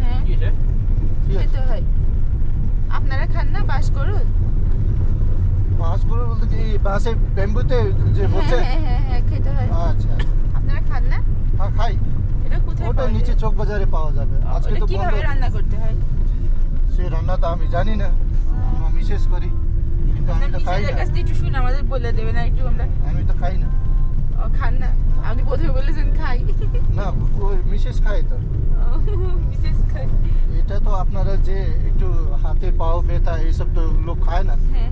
হ্যাঁ কি আছে খেতে হয়। আপনারা খান না বাঁশকুড়ুল? বাঁশগুলো বলতে কি বাঁশে ব্যাম্বুতে যে বলছে? হ্যাঁ খেতে হয়। আচ্ছা আপনারা খান না? হ্যাঁ খাই। এটা কোথায় ওটা পাওয়া নিচে যায়? চক বাজারে পাওয়া যাবে। আজকে ওটা তো বন্ধ। কিভাবে রান্না করতে হয়? সে রান্নাটা আমি জানি না, আমরা মিসেস করি, কিন্তু আমি তো খাই মিসেসের না। কাছ থেকে একটু শুনে আমাদের বলে দেবেন না একটু আমরা। আমি তো খাই না। ও খান না? আপনি প্রথমে বলেছেন খাই। না ওই মিসেস খায় তো। মিসেস খাই। এটা তো আপনারা যে একটু হাতে পাও ব্যথা এইসব তো লোক খায় না। হ্যাঁ